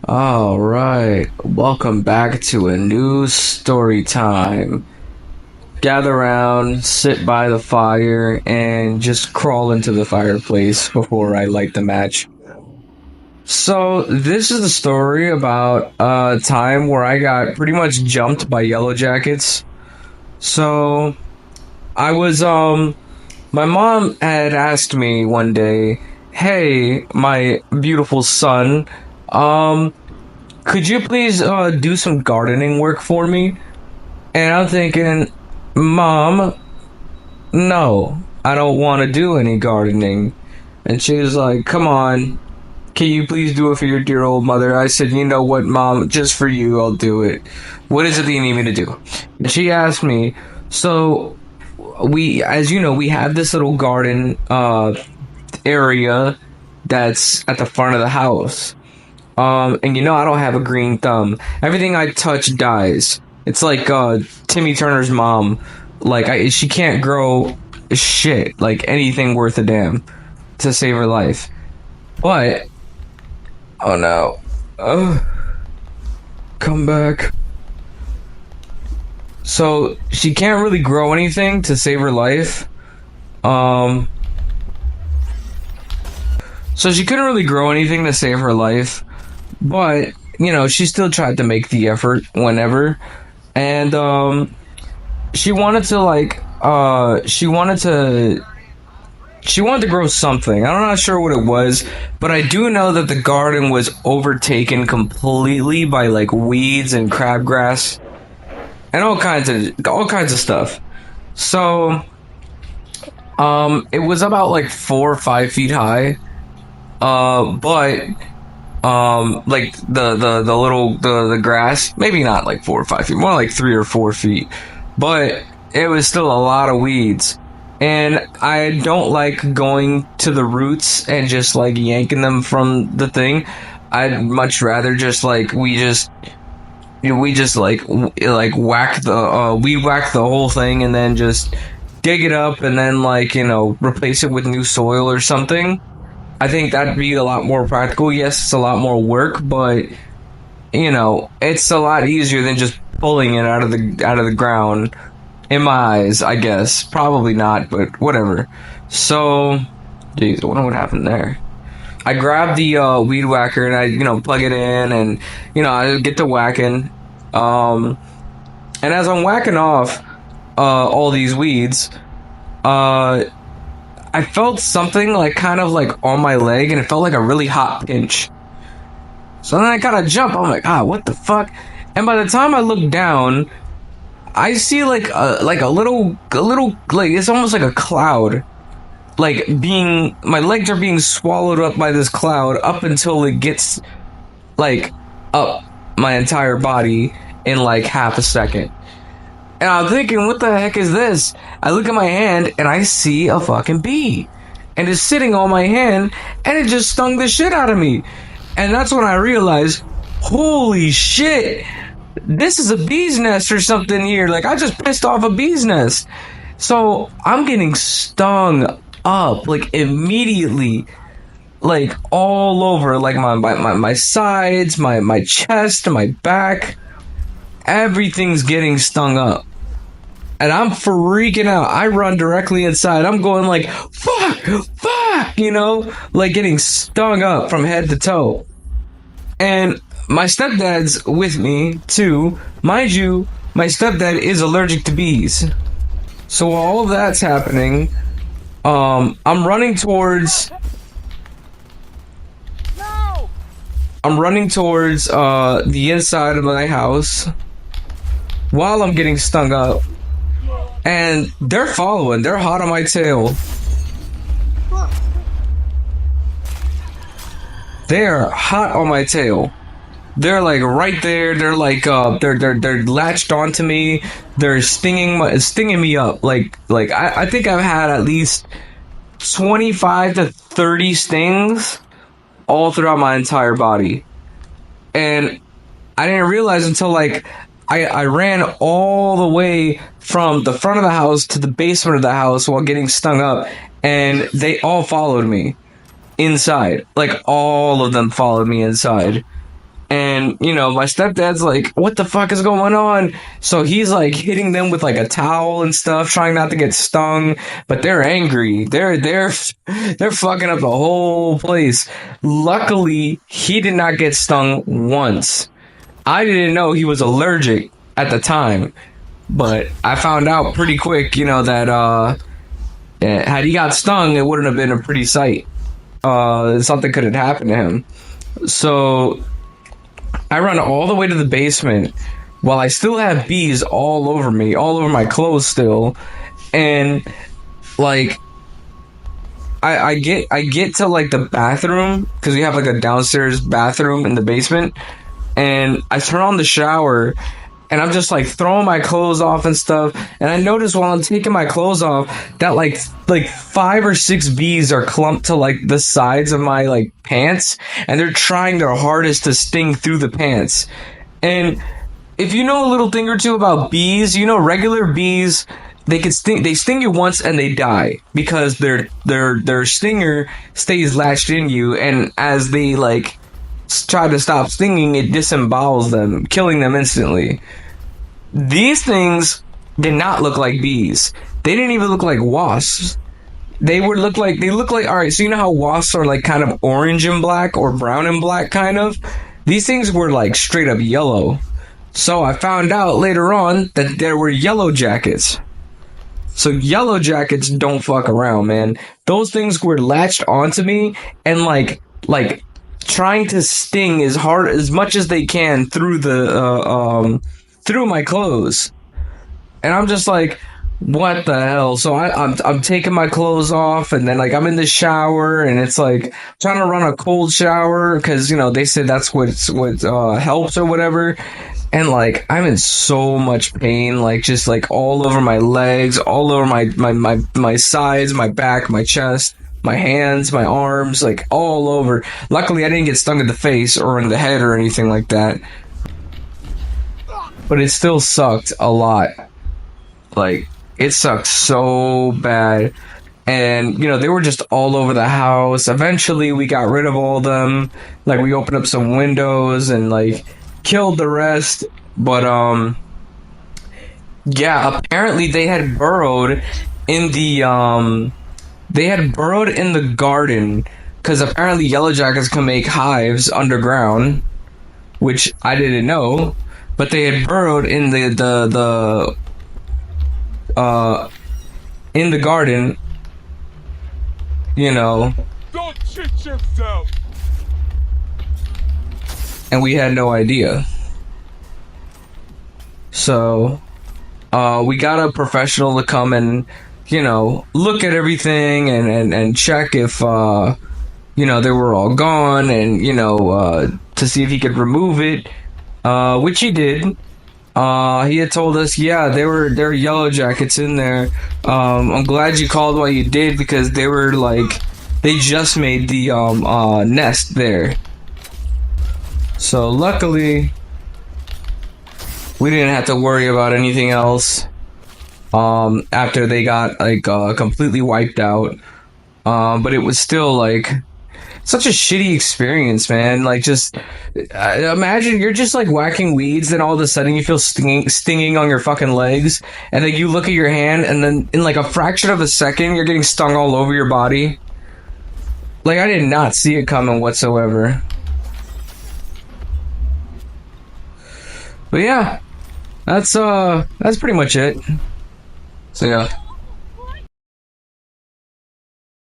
All right, welcome back to a new story time. Gather around, sit by the fire, and just crawl into the fireplace before I light the match. So, this is the story about a time where I got pretty much jumped by yellow jackets. So, I was, my mom had asked me one day, "Hey, my beautiful son, um, could you please do some gardening work for me?" And I'm thinking, Mom, no, I don't want to do any gardening. And she was like, come on, can you please do it for your dear old mother? I said, you know what, Mom, just for you, I'll do it. What is it that you need me to do? And she asked me, so as you know, we have this little garden area that's at the front of the house. And you know I don't have a green thumb. Everything I touch dies. It's like Timmy Turner's mom. Like she can't grow shit, like anything worth a damn, to save her life. But oh no, come back. So she can't really grow anything to save her life. Um, so she couldn't really grow anything to save her life. But you know, she still tried to make the effort whenever, and she wanted to she wanted to grow something. I'm not sure what it was, but I do know that the garden was overtaken completely by like weeds and crabgrass and all kinds of stuff. So it was about like 4 or 5 feet high, but like the little the grass, maybe not like 4 or 5 feet, more like 3 or 4 feet, but it was still a lot of weeds. And I don't like going to the roots and just like yanking them from the thing. I'd much rather just like we just like whack the weed whack the whole thing and then just dig it up and then like replace it with new soil or something. I think that'd be a lot more practical. Yes, it's a lot more work, but it's a lot easier than just pulling it out of the ground. In my eyes, I guess. Probably not, but whatever. So, geez, I wonder what happened there. I grabbed the weed whacker and I, plug it in and, I get to whacking. And as I'm whacking off all these weeds, uh, I felt something like kind of like on my leg, and it felt like a really hot pinch. So then I kind of jump. I'm like, what the fuck? And by the time I look down, I see like a little like it's almost like a cloud, like being my legs are being swallowed up by this cloud up until it gets like up my entire body in like half a second. And I'm thinking, what the heck is this? I look at my hand and I see a fucking bee. And it's sitting on my hand and it just stung the shit out of me. And that's when I realized, holy shit, this is a bee's nest or something here. Like, I just pissed off a bee's nest. So I'm getting stung up, like, immediately. Like, all over, like, my sides, my chest, my back. Everything's getting stung up. And I'm freaking out. I run directly inside. I'm going like, fuck, like getting stung up from head to toe. And my stepdad's with me too. Mind you, my stepdad is allergic to bees. So while all of that's happening, I'm running towards the inside of my house while I'm getting stung up. And they're following. They're hot on my tail. They're hot on my tail. They're like right there. They're like they're latched onto me. They're stinging me up. Like I think I've had at least 25 to 30 stings all throughout my entire body. And I didn't realize until like I ran all the way from the front of the house to the basement of the house while getting stung up, and they all followed me inside. Like, all of them followed me inside. And, you know, my stepdad's like, what the fuck is going on? So he's like hitting them with like a towel and stuff, trying not to get stung, but they're angry. They're fucking up the whole place. Luckily, he did not get stung once. I didn't know he was allergic at the time, but I found out pretty quick, you know, that had he got stung, it wouldn't have been a pretty sight. Something could have happened to him. So I run all the way to the basement while I still have bees all over me, all over my clothes still. And like I get to like the bathroom because we have like a downstairs bathroom in the basement, and I turn on the shower and I'm just like throwing my clothes off and stuff, and I notice while I'm taking my clothes off that like 5 or 6 bees are clumped to like the sides of my like pants, and they're trying their hardest to sting through the pants. And if you know a little thing or two about bees, you know regular bees, they sting you once and they die because their stinger stays latched in you, and as they like try to stop stinging, it disembowels them, killing them instantly. These things did not look like bees. They didn't even look like wasps. They look like, all right, so you know how wasps are like kind of orange and black or brown and black kind of? These things were like straight up yellow. So I found out later on that there were yellow jackets. So yellow jackets don't fuck around, man. Those things were latched onto me and like trying to sting as hard as much as they can through through my clothes. And I'm just like, what the hell? So I'm taking my clothes off, and then like I'm in the shower, and it's like trying to run a cold shower because you know they said that's what helps or whatever. And like I'm in so much pain, like just like all over my legs, all over my sides, my back, my chest, my hands, my arms, like all over. Luckily I didn't get stung in the face or in the head or anything like that, but it still sucked a lot. Like it sucked so bad. And you know they were just all over the house. Eventually we got rid of all of them. Like we opened up some windows and like killed the rest. But yeah, apparently they had burrowed in the garden, because apparently yellow jackets can make hives underground, which I didn't know. But they had burrowed in in the garden, you know. Don't shit yourself. And we had no idea. So we got a professional to come and, you know, look at everything and check if you know they were all gone, and you know to see if he could remove it, which he did. He had told us, yeah, there were yellow jackets in there. I'm glad you called while you did, because they were like, they just made the nest there. So luckily we didn't have to worry about anything else after they got like completely wiped out. But it was still like such a shitty experience, man. Like, just imagine you're just like whacking weeds, then all of a sudden you feel stinging on your fucking legs, and then you look at your hand, and then in like a fraction of a second, you're getting stung all over your body. Like, I did not see it coming whatsoever. But yeah, that's pretty much it. So yeah.